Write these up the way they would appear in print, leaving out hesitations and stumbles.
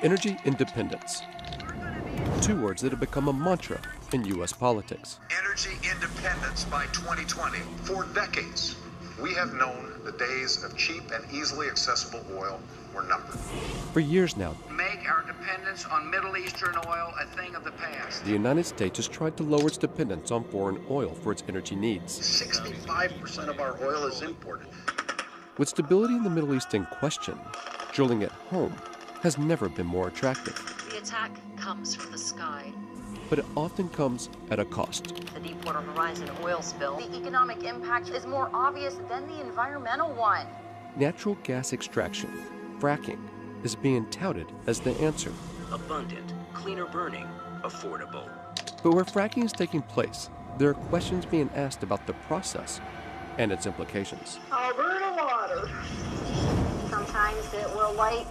Energy independence. Two words that have become a mantra in U.S. politics. Energy independence by 2020. For decades, we have known the days of cheap and easily accessible oil were numbered. For years now, make our dependence on Middle Eastern oil a thing of the past. the United States has tried to lower its dependence on foreign oil for its energy needs. 65% of our oil is imported. With stability in the Middle East in question, drilling at home has never been more attractive. The attack comes from the sky. But it often comes at a cost. The Deepwater Horizon oil spill. The economic impact is more obvious than the environmental one. Natural gas extraction, fracking, is being touted as the answer. Abundant, cleaner burning, affordable. But where fracking is taking place, there are questions being asked about the process and its implications. Alberta water. Sometimes it will light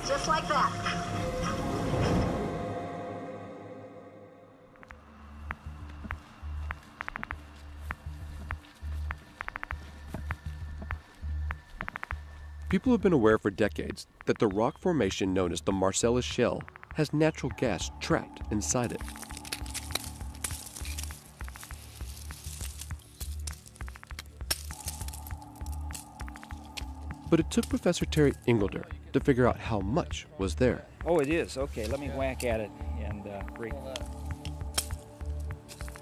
just like that. People have been aware for decades that the rock formation known as the Marcellus Shale has natural gas trapped inside it. But it took Professor Terry Ingolder to figure out how much was there. Oh, it is. Okay, let me whack at it and break.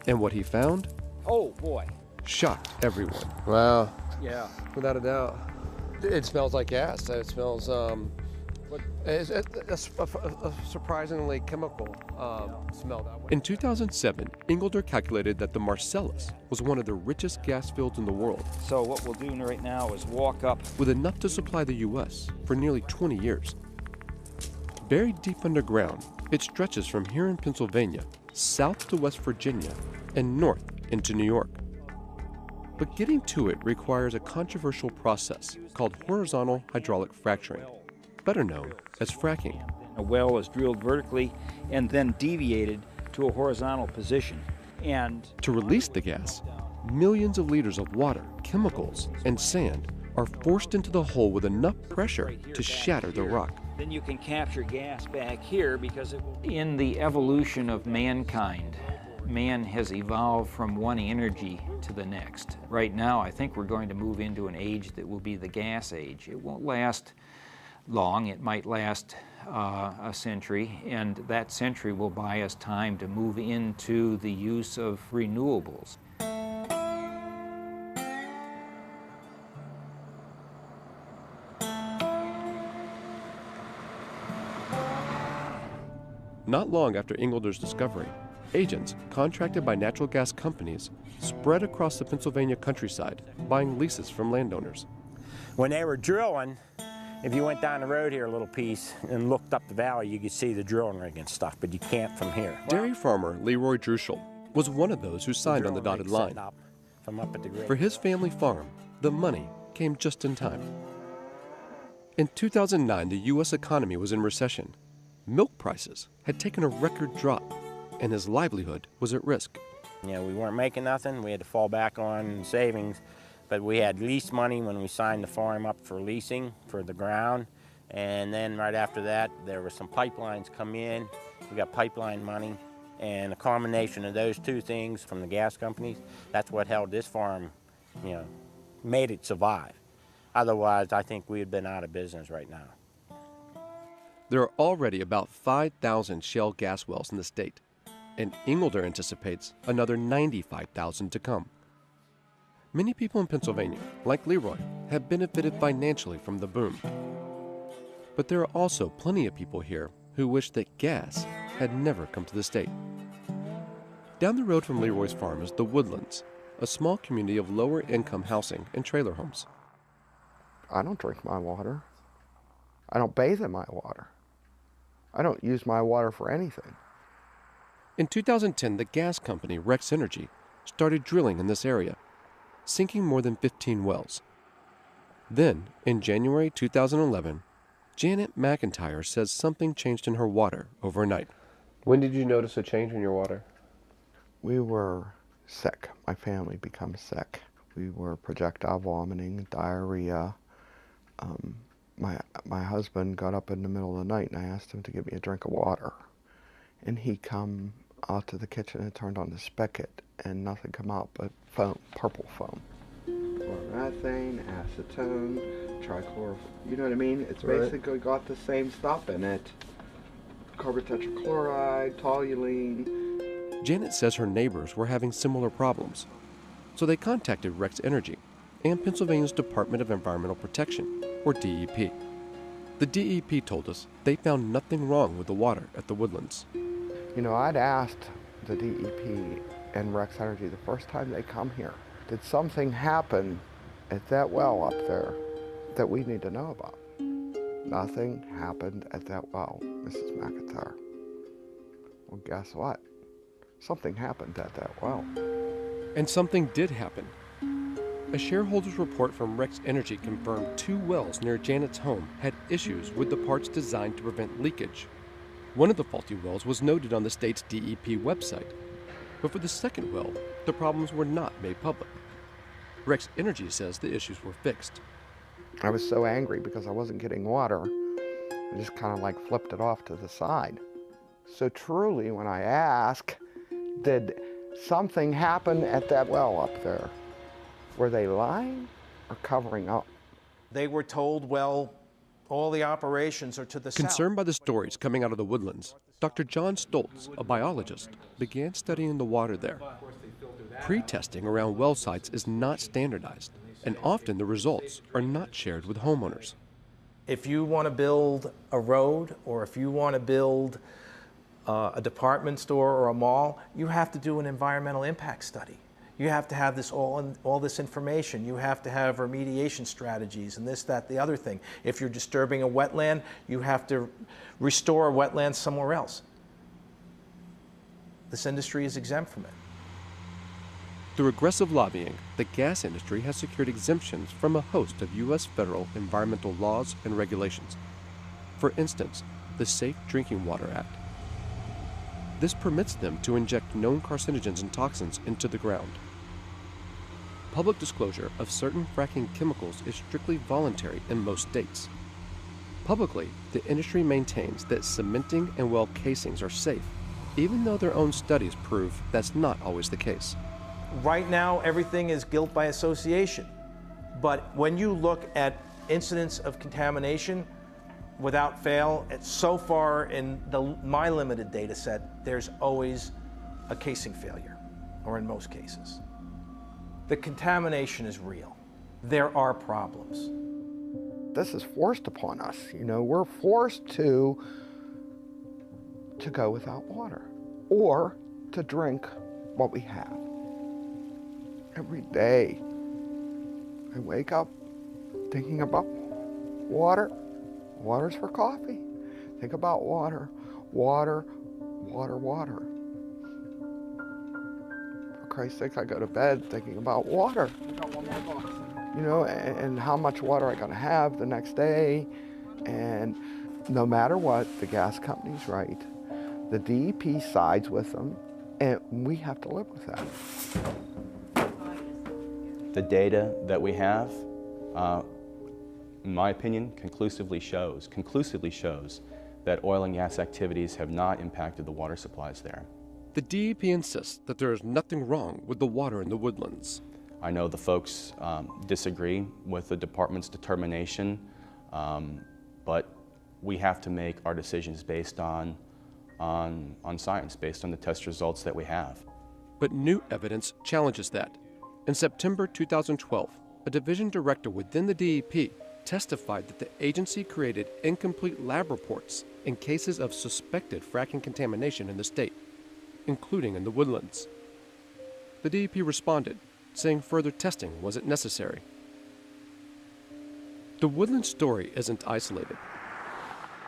And what he found Oh, boy. shocked everyone. Wow, Yeah. without a doubt. It smells like gas. It smells, it's a surprisingly chemical smell that way. In 2007, Ingolder calculated that the Marcellus was one of the richest gas fields in the world, So what we'll do right now is walk up. with enough to supply the U.S. for nearly 20 years. Buried deep underground, it stretches from here in Pennsylvania, south to West Virginia, and north into New York. But getting to it requires a controversial process called horizontal hydraulic fracturing, better known as fracking. A well is drilled vertically and then deviated to a horizontal position. And To release the gas, millions of liters of water, chemicals, and sand are forced into the hole with enough pressure to shatter the rock. then you can capture gas back here because it will... In the evolution of mankind, man has evolved from one energy to the next. Right now, I think we're going to move into an age that will be the gas age. It won't last long. It might last a century, and that century will buy us time to move into the use of renewables. Not long after Ingolder's discovery, agents contracted by natural gas companies spread across the Pennsylvania countryside, buying leases from landowners. When they were drilling, if you went down the road here a little piece and looked up the valley, you could see the drilling rig and stuff, but you can't from here. Dairy farmer Leroy Druschel was one of those who signed on the dotted line. From up at the grid. For his family farm, the money came just in time. In 2009, the U.S. economy was in recession. Milk prices had taken a record drop, and his livelihood was at risk. You know, we weren't making nothing. We had to fall back on savings, but we had lease money when we signed the farm up for leasing for the ground. And then right after that, there were some pipelines come in. We got pipeline money, and a combination of those two things from the gas companies, that's what held this farm, you know, made it survive. Otherwise, I think we had been out of business right now. There are already about 5,000 shale gas wells in the state, and Ingolder anticipates another 95,000 to come. Many people in Pennsylvania, like Leroy, have benefited financially from the boom. But there are also plenty of people here who wish that gas had never come to the state. Down the road from Leroy's farm is the Woodlands, a small community of lower-income housing and trailer homes. I don't drink my water. I don't bathe in my water. I don't use my water for anything. In 2010, the gas company Rex Energy started drilling in this area, sinking more than 15 wells. Then, in January 2011, Janet McIntyre says something changed in her water overnight. When did you notice a change in your water? We were sick. My family becomes sick. We were projectile vomiting, diarrhea, my husband got up in the middle of the night and I asked him to give me a drink of water. And he come out to the kitchen and turned on the spigot and nothing come out but foam, purple foam. Chloromethane, acetone, trichlorophene, you know what I mean? It's basically got the same stuff in it. Carbon tetrachloride, toluene. Janet says her neighbors were having similar problems, so they contacted Rex Energy and Pennsylvania's Department of Environmental Protection, or DEP. The DEP told us they found nothing wrong with the water at the Woodlands. You know, I'd asked the DEP and Rex Energy the first time they come here, did something happen at that well up there that we need to know about? Nothing happened at that well, Mrs. McIntyre. Well, guess what? Something happened at that well. And something did happen. A shareholder's report from Rex Energy confirmed 2 wells near Janet's home had issues with the parts designed to prevent leakage. One of the faulty wells was noted on the state's DEP website. But for the second well, the problems were not made public. Rex Energy says the issues were fixed. I was so angry because I wasn't getting water. I just kind of like flipped it off to the side. So truly, when I ask, did something happen at that well up there? Were they lying or covering up? They were told, well, all the operations are to the south. Concerned by the stories coming out of the Woodlands, Dr. John Stoltz, a biologist, began studying the water there. Pre-testing around well sites is not standardized, and often the results are not shared with homeowners. If you want to build a road, or if you want to build a department store or a mall, you have to do an environmental impact study. You have to have this all this information. You have to have remediation strategies and this, that, the other thing. If you're disturbing a wetland, you have to restore a wetland somewhere else. This industry is exempt from it. Through aggressive lobbying, the gas industry has secured exemptions from a host of U.S. federal environmental laws and regulations. For instance, the Safe Drinking Water Act. This permits them to inject known carcinogens and toxins into the ground. Public disclosure of certain fracking chemicals is strictly voluntary in most states. Publicly, the industry maintains that cementing and well casings are safe, even though their own studies prove that's not always the case. Right now, everything is guilt by association. But when you look at incidents of contamination, without fail, so far in my limited data set, there's always a casing failure, or in most cases. The contamination is real. There are problems. This is forced upon us. You know, we're forced to go without water or to drink what we have. Every day, I wake up thinking about water. Water's for coffee. Think about water, water, water, water. For Christ's sake, I go to bed thinking about water. You know, and how much water I'm gonna have the next day. And no matter what, the gas company's right. The DEP sides with them, and we have to live with that. The data that we have, in my opinion, conclusively shows that oil and gas activities have not impacted the water supplies there. The DEP insists that there is nothing wrong with the water in the Woodlands. I know the folks disagree with the department's determination, but we have to make our decisions based on science, based on the test results that we have. But new evidence challenges that. In September 2012, a division director within the DEP testified that the agency created incomplete lab reports in cases of suspected fracking contamination in the state, including in the Woodlands. The DEP responded, saying further testing wasn't necessary. The Woodlands story isn't isolated.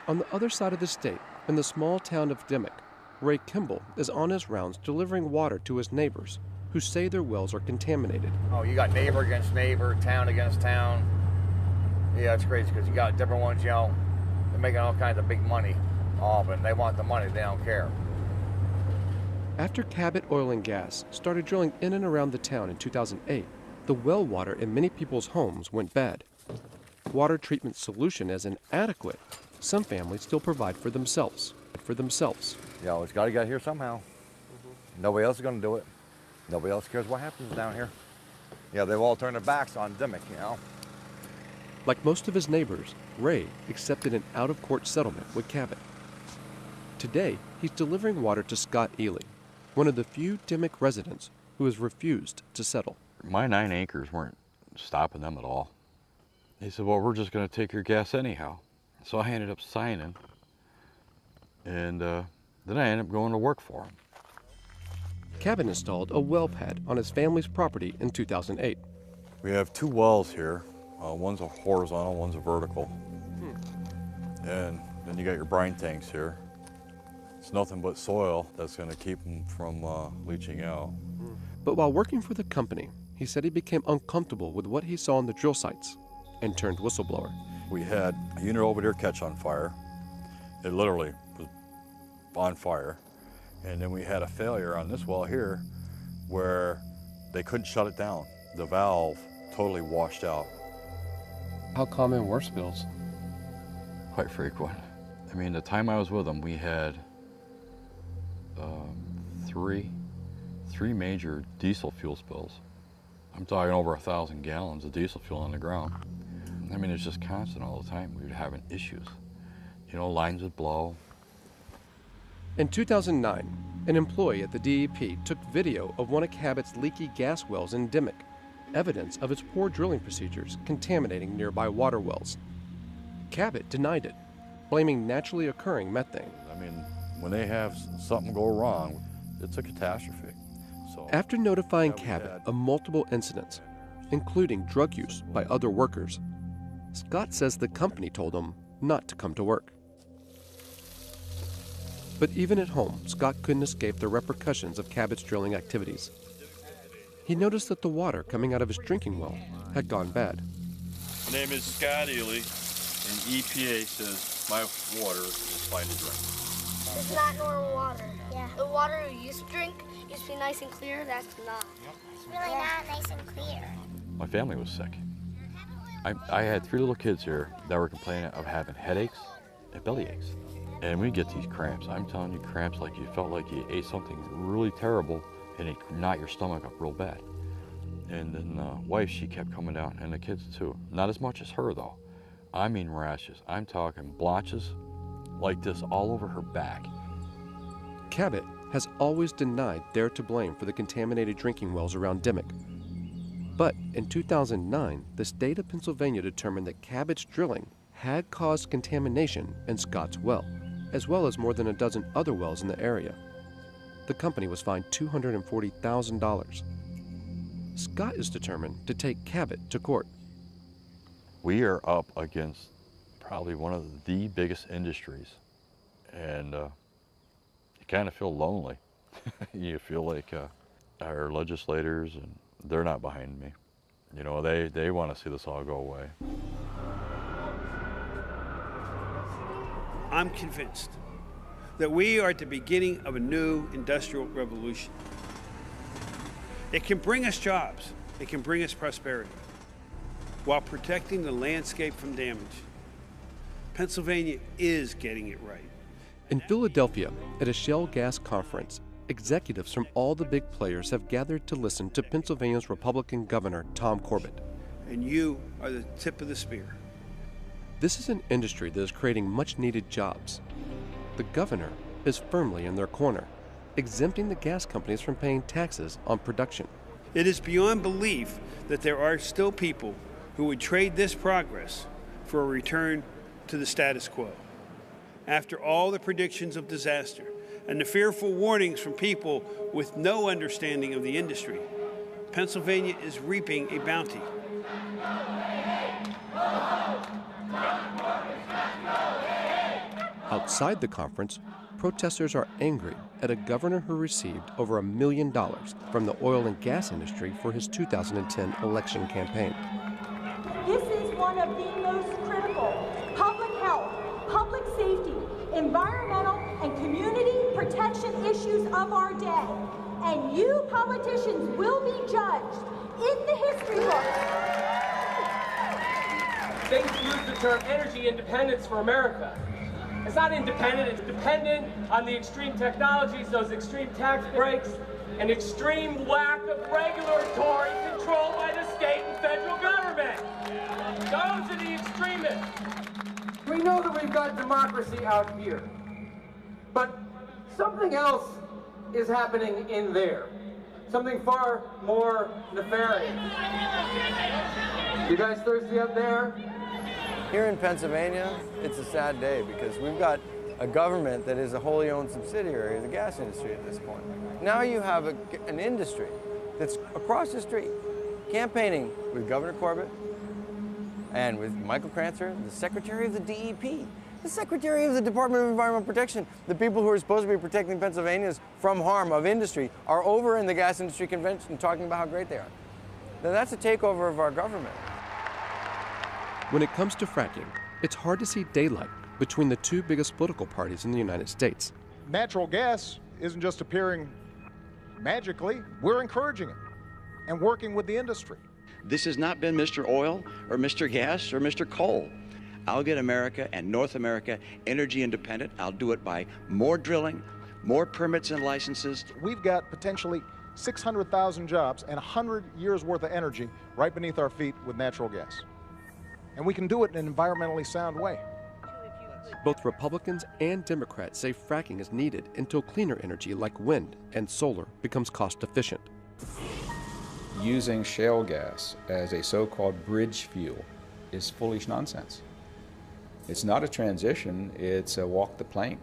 On the other side of the state, in the small town of Dimmock, Ray Kimball is on his rounds delivering water to his neighbors who say their wells are contaminated. Oh, you got neighbor against neighbor, town against town. Yeah, it's crazy because you got different ones, you know, they're making all kinds of big money off it. They want the money, they don't care. After Cabot Oil and Gas started drilling in and around the town in 2008, the well water in many people's homes went bad. water treatment solution as inadequate, some families still provide for themselves. Yeah, it's got to get here somehow. Nobody else is going to do it. Nobody else cares what happens down here. Yeah, they've all turned their backs on Dimmock, you know. Like most of his neighbors, Ray accepted an out-of-court settlement with Cabot. Today, he's delivering water to Scott Ely, one of the few Dimmock residents who has refused to settle. My 9 acres weren't stopping them at all. They said, well, we're just going to take your gas anyhow. So I ended up signing, and then I ended up going to work for them. Cabot installed a well pad on his family's property in 2008. We have 2 wells here. One's a horizontal, one's a vertical. And then you got your brine tanks here. It's nothing but soil that's going to keep them from leaching out. But while working for the company, he said he became uncomfortable with what he saw on the drill sites and turned whistleblower. We had a unit over there catch on fire. It literally was on fire. And then we had a failure on this well here where they couldn't shut it down. The valve totally washed out. How common were spills? Quite frequent. I mean, the time I was with them, we had three major diesel fuel spills. I'm talking over 1,000 gallons of diesel fuel on the ground. I mean, it's just constant all the time. We were having issues. You know, lines would blow. In 2009, an employee at the DEP took video of one of Cabot's leaky gas wells in Dimmock, evidence of its poor drilling procedures contaminating nearby water wells. Cabot denied it, blaming naturally occurring methane. I mean, when they have something go wrong, it's a catastrophe. So, after notifying Cabot of multiple incidents, including drug use by other workers, Scott says the company told him not to come to work. But even at home, Scott couldn't escape the repercussions of Cabot's drilling activities. He noticed that the water coming out of his drinking well had gone bad. My name is Scott Ely, and EPA says my water is fine to drink. It's not normal water. Yeah. The water we used to drink used to be nice and clear. That's not. It's really not nice and clear. My family was sick. I had 3 little kids here that were complaining of having headaches and belly aches. And we get these cramps. I'm telling you, cramps like you felt like you ate something really terrible and it knocked your stomach up real bad. And then the wife, she kept coming down, and the kids too. Not as much as her though. I mean rashes. I'm talking blotches like this all over her back. Cabot has always denied they're to blame for the contaminated drinking wells around Dimmock. But in 2009, the state of Pennsylvania determined that Cabot's drilling had caused contamination in Scott's well, as well as more than a dozen other wells in the area. The company was fined $240,000. Scott is determined to take Cabot to court. We are up against probably one of the biggest industries, and you kind of feel lonely. You feel like our legislators, and they're not behind me. You know, they want to see this all go away. I'm convinced that we are at the beginning of a new industrial revolution. It can bring us jobs, it can bring us prosperity, while protecting the landscape from damage. Pennsylvania is getting it right. In Philadelphia, at a shale gas conference, executives from all the big players have gathered to listen to Pennsylvania's Republican Governor Tom Corbett. And you are the tip of the spear. This is an industry that is creating much-needed jobs. The governor is firmly in their corner, exempting the gas companies from paying taxes on production. It is beyond belief that there are still people who would trade this progress for a return to the status quo. After all the predictions of disaster and the fearful warnings from people with no understanding of the industry, Pennsylvania is reaping a bounty. Outside the conference, protesters are angry at a governor who received over $1 million from the oil and gas industry for his 2010 election campaign. This is one of the most critical public health, public safety, environmental, and community protection issues of our day. And you politicians will be judged in the history books. They use the term energy independence for America. It's not independent, it's dependent on the extreme technologies, those extreme tax breaks, and extreme lack of regulatory control by the state and federal government. Those are the extremists. We know that we've got democracy out here, but something else is happening in there. Something far more nefarious. You guys thirsty up there? Here in Pennsylvania, it's a sad day because we've got a government that is a wholly owned subsidiary of the gas industry at this point. Now you have an industry that's across the street campaigning with Governor Corbett and with Michael Krancer, the Secretary of the DEP, the Secretary of the Department of Environmental Protection. The people who are supposed to be protecting Pennsylvanians from harm of industry are over in the gas industry convention talking about how great they are. Now that's a takeover of our government. When it comes to fracking, it's hard to see daylight between the two biggest political parties in the United States. Natural gas isn't just appearing magically, we're encouraging it and working with the industry. This has not been Mr. Oil or Mr. Gas or Mr. Coal. I'll get America and North America energy independent. I'll do it by more drilling, more permits and licenses. We've got potentially 600,000 jobs and 100 years worth of energy right beneath our feet with natural gas. And we can do it in an environmentally sound way. Both Republicans and Democrats say fracking is needed until cleaner energy like wind and solar becomes cost efficient. Using shale gas as a so-called bridge fuel is foolish nonsense. It's not a transition, it's a walk the plank.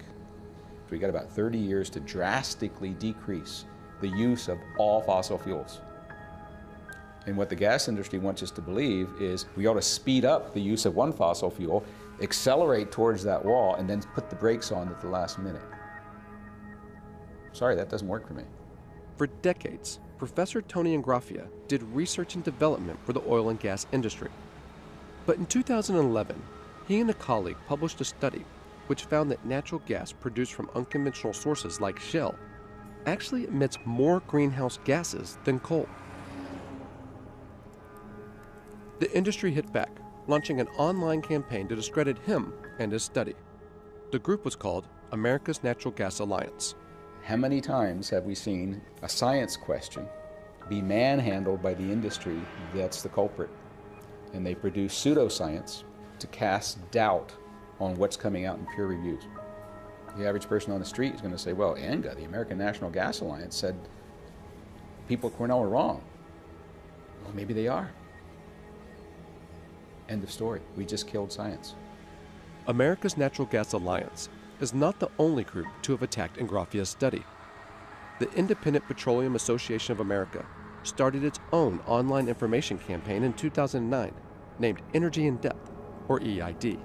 We got about 30 years to drastically decrease the use of all fossil fuels. And what the gas industry wants us to believe is we ought to speed up the use of one fossil fuel, accelerate towards that wall, and then put the brakes on at the last minute. Sorry, that doesn't work for me. For decades, Professor Tony Ingraffia did research and development for the oil and gas industry. But in 2011, he and a colleague published a study which found that natural gas produced from unconventional sources like shale actually emits more greenhouse gases than coal. The industry hit back, launching an online campaign to discredit him and his study. The group was called America's Natural Gas Alliance. How many times have we seen a science question be manhandled by the industry that's the culprit? And they produce pseudoscience to cast doubt on what's coming out in peer reviews. The average person on the street is going to say, well, ANGA, the American National Gas Alliance, said people at Cornell are wrong. Well, maybe they are. End of story. We just killed science. America's Natural Gas Alliance is not the only group to have attacked Ingraffia's study. The Independent Petroleum Association of America started its own online information campaign in 2009 named Energy in Depth, or EID.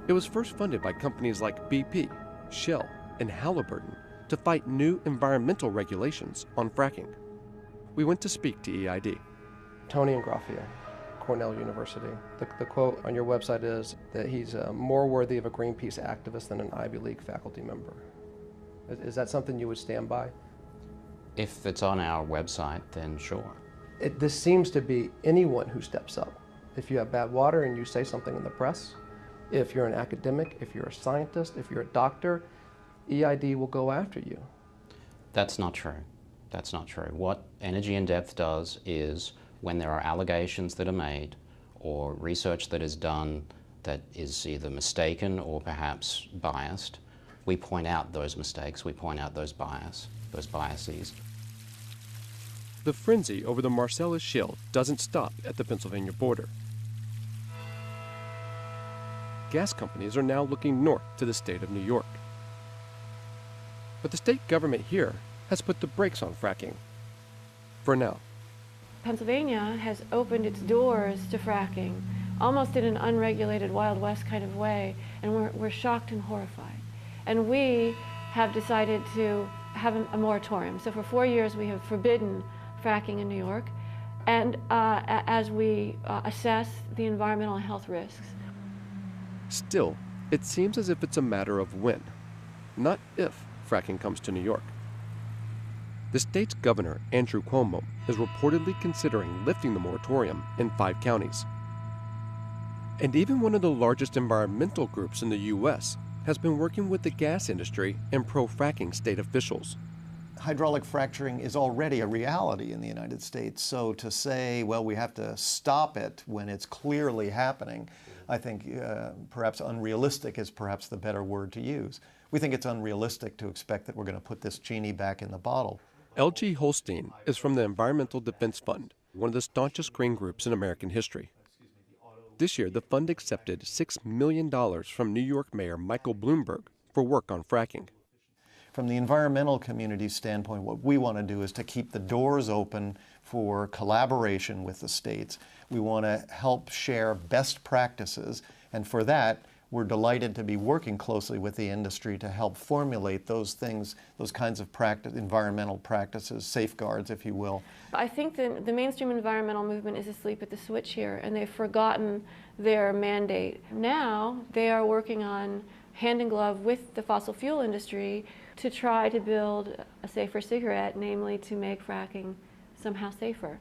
It was first funded by companies like BP, Shell, and Halliburton to fight new environmental regulations on fracking. We went to speak to EID. Tony Ingraffia, Cornell University. The quote on your website is that he's more worthy of a Greenpeace activist than an Ivy League faculty member. Is that something you would stand by? If it's on our website, then sure. This seems to be anyone who steps up. If you have bad water and you say something in the press, if you're an academic, if you're a scientist, if you're a doctor, EID will go after you. That's not true. That's not true. What Energy in Depth does is when there are allegations that are made or research that is done that is either mistaken or perhaps biased, we point out those mistakes, we point out those biases. The frenzy over the Marcellus Shale doesn't stop at the Pennsylvania border. Gas companies are now looking north to the state of New York. But the state government here has put the brakes on fracking. For now. Pennsylvania has opened its doors to fracking, almost in an unregulated Wild West kind of way, and we're shocked and horrified. And we have decided to have a moratorium. So for 4 years we have forbidden fracking in New York, and as we assess the environmental and health risks. Still, it seems as if it's a matter of when, not if, fracking comes to New York. The state's governor, Andrew Cuomo, is reportedly considering lifting the moratorium in 5 counties. And even one of the largest environmental groups in the U.S. has been working with the gas industry and pro-fracking state officials. Hydraulic fracturing is already a reality in the United States, so to say, well, we have to stop it when it's clearly happening, I think perhaps unrealistic is perhaps the better word to use. We think it's unrealistic to expect that we're going to put this genie back in the bottle. L.G. Holstein is from the Environmental Defense Fund, one of the staunchest green groups in American history. This year, the fund accepted $6 million from New York Mayor Michael Bloomberg for work on fracking. From the environmental community's standpoint, what we want to do is to keep the doors open for collaboration with the states. We want to help share best practices, and for that, we're delighted to be working closely with the industry to help formulate those things, those kinds of environmental practices, safeguards, if you will. I think the mainstream environmental movement is asleep at the switch here, and they've forgotten their mandate. Now they are working on hand in glove with the fossil fuel industry to try to build a safer cigarette, namely to make fracking somehow safer.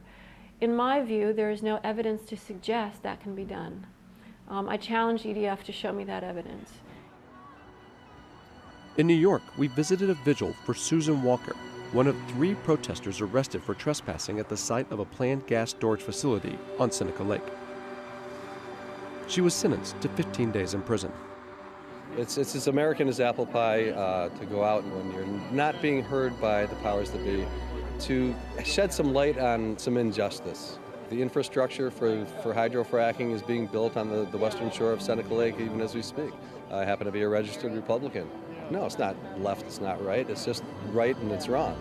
In my view, there is no evidence to suggest that can be done. I challenge EDF to show me that evidence. In New York, we visited a vigil for Susan Walker, one of 3 protesters arrested for trespassing at the site of a planned gas storage facility on Seneca Lake. She was sentenced to 15 days in prison. It's as American as apple pie to go out when you're not being heard by the powers that be, to shed some light on some injustice. The infrastructure for hydrofracking is being built on the western shore of Seneca Lake even as we speak. I happen to be a registered Republican. No, it's not left, it's not right, it's just right and it's wrong.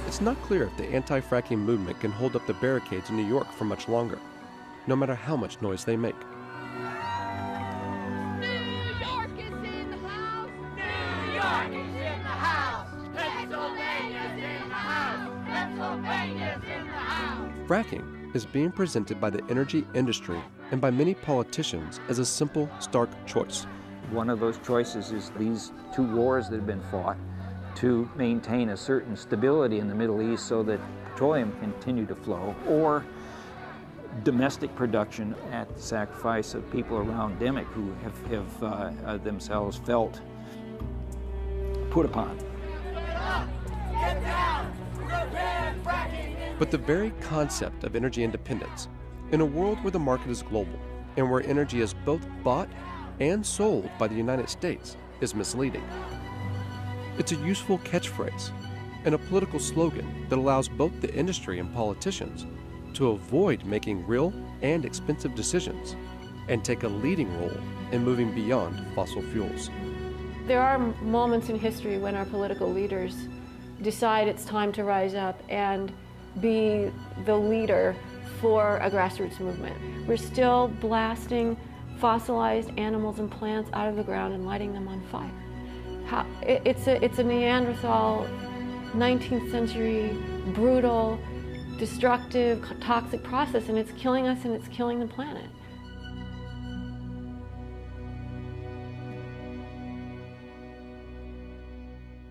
It's not clear if the anti-fracking movement can hold up the barricades in New York for much longer, no matter how much noise they make. Fracking is being presented by the energy industry and by many politicians as a simple, stark choice. One of those choices is these 2 wars that have been fought to maintain a certain stability in the Middle East so that petroleum can continue to flow, or domestic production at the sacrifice of people around Demick who have themselves felt put upon. But the very concept of energy independence, in a world where the market is global and where energy is both bought and sold by the United States, is misleading. It's a useful catchphrase and a political slogan that allows both the industry and politicians to avoid making real and expensive decisions and take a leading role in moving beyond fossil fuels. There are moments in history when our political leaders decide it's time to rise up and be the leader for a grassroots movement. We're still blasting fossilized animals and plants out of the ground and lighting them on fire. It's a Neanderthal, 19th century, brutal, destructive, toxic process, and it's killing us and it's killing the planet.